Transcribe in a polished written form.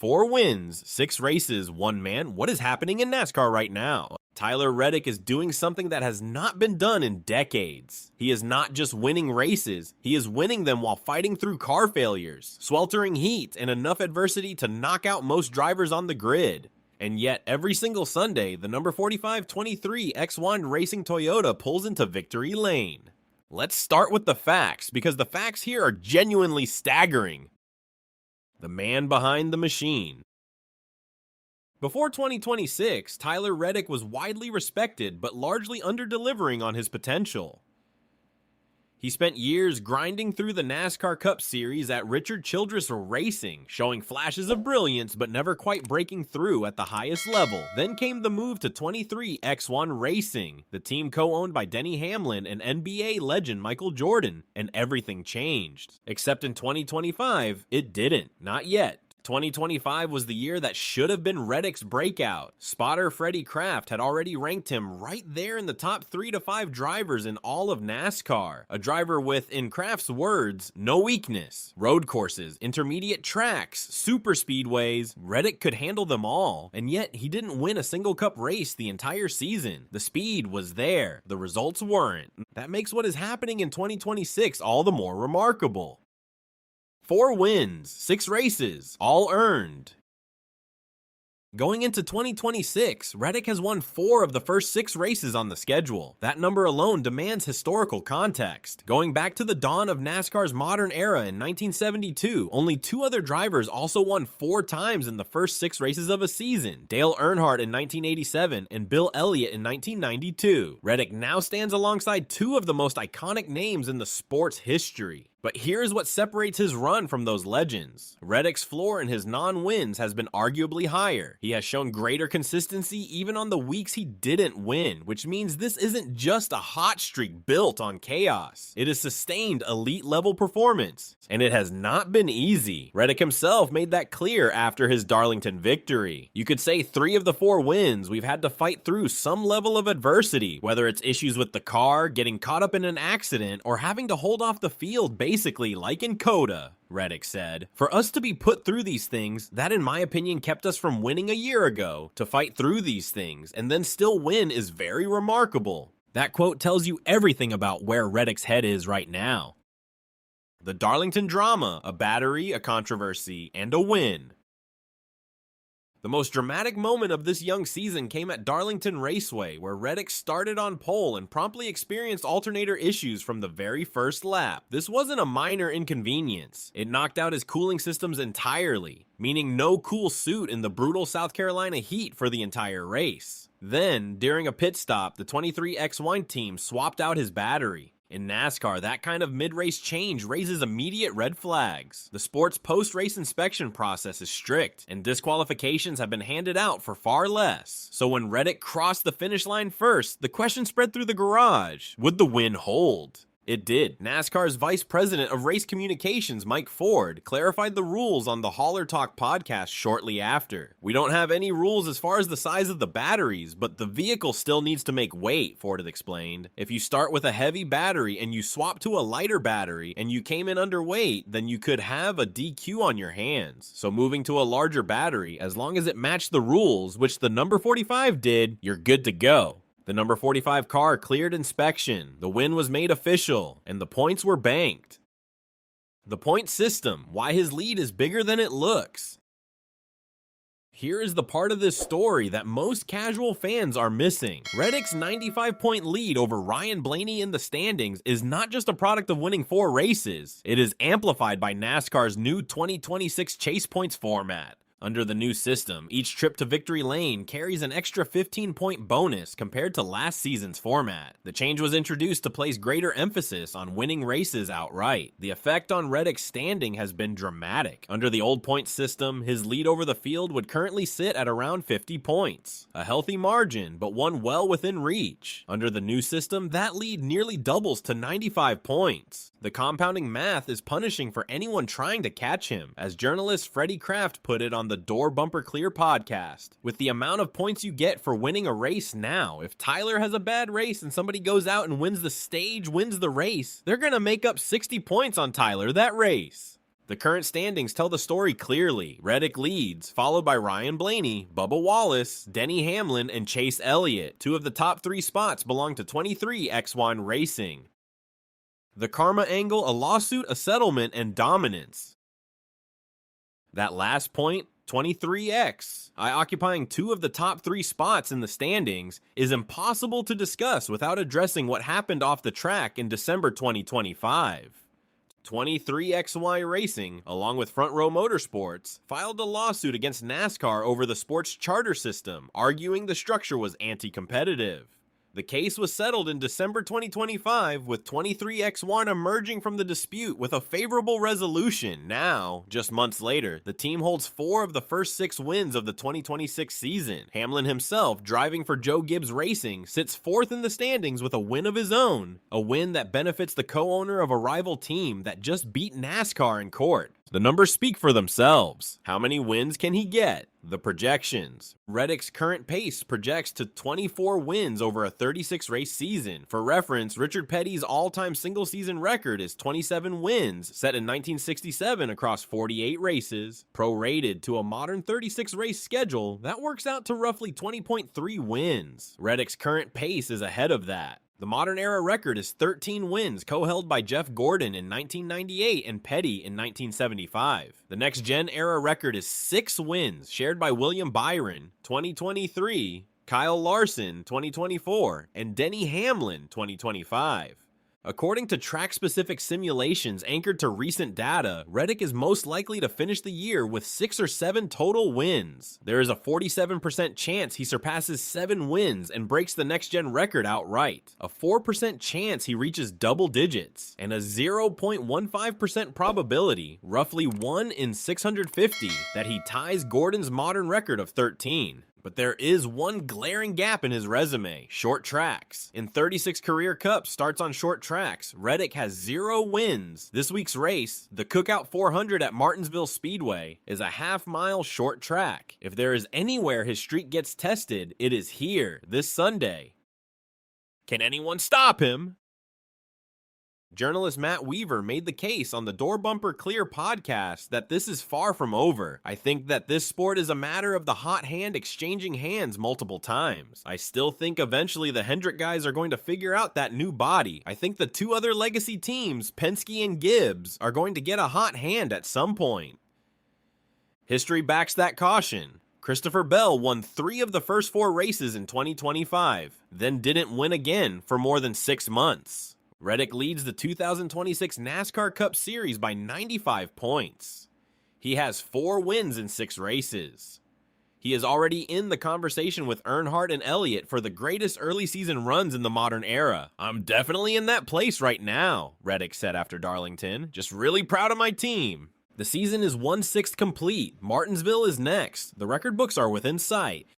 4 wins, 6 races, 1 man. What is happening in NASCAR right now? Tyler Reddick is doing something that has not been done in decades. He is not just winning races, he is winning them while fighting through car failures, sweltering heat, and enough adversity to knock out most drivers on the grid. And yet, every single Sunday, the number 4523 X1 Racing Toyota pulls into victory lane. Let's start with the facts, because the facts here are genuinely staggering. The man behind the machine. Before 2026, Tyler Reddick was widely respected but largely under-delivering on his potential. He spent years grinding through the NASCAR Cup Series at Richard Childress Racing, showing flashes of brilliance but never quite breaking through at the highest level. Then came the move to 23X1 Racing, the team co-owned by Denny Hamlin and NBA legend Michael Jordan, and everything changed. Except in 2025, it didn't. Not yet. 2025 was the year that should have been Reddick's breakout. Spotter Freddie Kraft had already ranked him right there in the top 3 to 5 drivers in all of NASCAR. A driver with, in Kraft's words, no weakness. Road courses, intermediate tracks, super speedways, Reddick could handle them all, and yet he didn't win a single cup race the entire season. The speed was there, the results weren't. That makes what is happening in 2026 all the more remarkable. 4 wins, 6 races, all earned. Going into 2026, Reddick has won 4 of the first 6 races on the schedule. That number alone demands historical context. Going back to the dawn of NASCAR's modern era in 1972, only 2 other drivers also won 4 times in the first 6 races of a season. Dale Earnhardt in 1987 and Bill Elliott in 1992. Reddick now stands alongside 2 of the most iconic names in the sport's history. But here's what separates his run from those legends. Reddick's floor in his non-wins has been arguably higher. He has shown greater consistency even on the weeks he didn't win, which means this isn't just a hot streak built on chaos. It is sustained elite level performance, and it has not been easy. Reddick himself made that clear after his Darlington victory. You could say 3 of the 4 wins we've had to fight through some level of adversity, whether it's issues with the car, getting caught up in an accident, or having to hold off the field basically like in Coda, Reddick said. For us to be put through these things, that in my opinion kept us from winning a year ago. To fight through these things and then still win is very remarkable. That quote tells you everything about where Reddick's head is right now. The Darlington drama, a battery, a controversy, and a win. The most dramatic moment of this young season came at Darlington Raceway, where Reddick started on pole and promptly experienced alternator issues from the very first lap. This wasn't a minor inconvenience. It knocked out his cooling systems entirely, meaning no cool suit in the brutal South Carolina heat for the entire race. Then, during a pit stop, the 23X1 team swapped out his battery. In NASCAR, that kind of mid-race change raises immediate red flags. The sport's post-race inspection process is strict, and disqualifications have been handed out for far less. So when Reddick crossed the finish line first, the question spread through the garage: would the win hold? It did. NASCAR's Vice President of Race Communications, Mike Ford, clarified the rules on the Hauler Talk podcast shortly after. We don't have any rules as far as the size of the batteries, but the vehicle still needs to make weight, Ford had explained. If you start with a heavy battery and you swap to a lighter battery and you came in underweight, then you could have a DQ on your hands. So moving to a larger battery, as long as it matched the rules, which the number 45 did, you're good to go. The number 45 car cleared inspection, the win was made official, and the points were banked. The point system, why his lead is bigger than it looks. Here is the part of this story that most casual fans are missing. Reddick's 95-point lead over Ryan Blaney in the standings is not just a product of winning 4 races. It is amplified by NASCAR's new 2026 chase points format. Under the new system, each trip to victory lane carries an extra 15-point bonus compared to last season's format. The change was introduced to place greater emphasis on winning races outright. The effect on Reddick's standing has been dramatic. Under the old point system, his lead over the field would currently sit at around 50 points. A healthy margin, but one well within reach. Under the new system, that lead nearly doubles to 95 points. The compounding math is punishing for anyone trying to catch him, as journalist Freddie Kraft put it on the Door Bumper Clear podcast. With the amount of points you get for winning a race now, if Tyler has a bad race and somebody goes out and wins the stage, wins the race, they're gonna make up 60 points on Tyler that race. The current standings tell the story clearly. Reddick leads, followed by Ryan Blaney, Bubba Wallace, Denny Hamlin, and Chase Elliott. 2 of the top 3 spots belong to 23X1 Racing. The karma angle, a lawsuit, a settlement, and dominance. That last point, 23X, occupying 2 of the top 3 spots in the standings, is impossible to discuss without addressing what happened off the track in December 2025. 23XY Racing, along with Front Row Motorsports, filed a lawsuit against NASCAR over the sport's charter system, arguing the structure was anti-competitive. The case was settled in December 2025, with 23X1 emerging from the dispute with a favorable resolution. Now, just months later, the team holds 4 of the first 6 wins of the 2026 season. Hamlin himself, driving for Joe Gibbs Racing, sits 4th in the standings with a win of his own, a win that benefits the co-owner of a rival team that just beat NASCAR in court. The numbers speak for themselves. How many wins can he get? The projections. Reddick's current pace projects to 24 wins over a 36-race season. For reference, Richard Petty's all-time single-season record is 27 wins, set in 1967 across 48 races. Prorated to a modern 36-race schedule, that works out to roughly 20.3 wins. Reddick's current pace is ahead of that. The modern era record is 13 wins, co-held by Jeff Gordon in 1998 and Petty in 1975. The next gen era record is 6 wins, shared by William Byron, 2023, Kyle Larson, 2024, and Denny Hamlin, 2025. According to track-specific simulations anchored to recent data, Reddick is most likely to finish the year with 6 or 7 total wins. There is a 47% chance he surpasses 7 wins and breaks the next-gen record outright, a 4% chance he reaches double digits, and a 0.15% probability, roughly 1 in 650, that he ties Gordon's modern record of 13. But there is one glaring gap in his resume: short tracks. In 36 career cups starts on short tracks, Reddick has 0 wins. This week's race, the Cookout 400 at Martinsville Speedway, is a half-mile short track. If there is anywhere his streak gets tested, it is here, this Sunday. Can anyone stop him? Journalist Matt Weaver made the case on the Door Bumper Clear podcast that this is far from over. I think that this sport is a matter of the hot hand exchanging hands multiple times. I still think eventually the Hendrick guys are going to figure out that new body. I think the 2 other legacy teams, Penske and Gibbs, are going to get a hot hand at some point. History backs that caution. Christopher Bell won 3 of the first 4 races in 2025, then didn't win again for more than 6 months. Reddick leads the 2026 NASCAR Cup Series by 95 points. He has 4 wins in 6 races. He is already in the conversation with Earnhardt and Elliott for the greatest early season runs in the modern era. "I'm definitely in that place right now," Reddick said after Darlington. "Just really proud of my team." The season is 1/6 complete. Martinsville is next. The record books are within sight.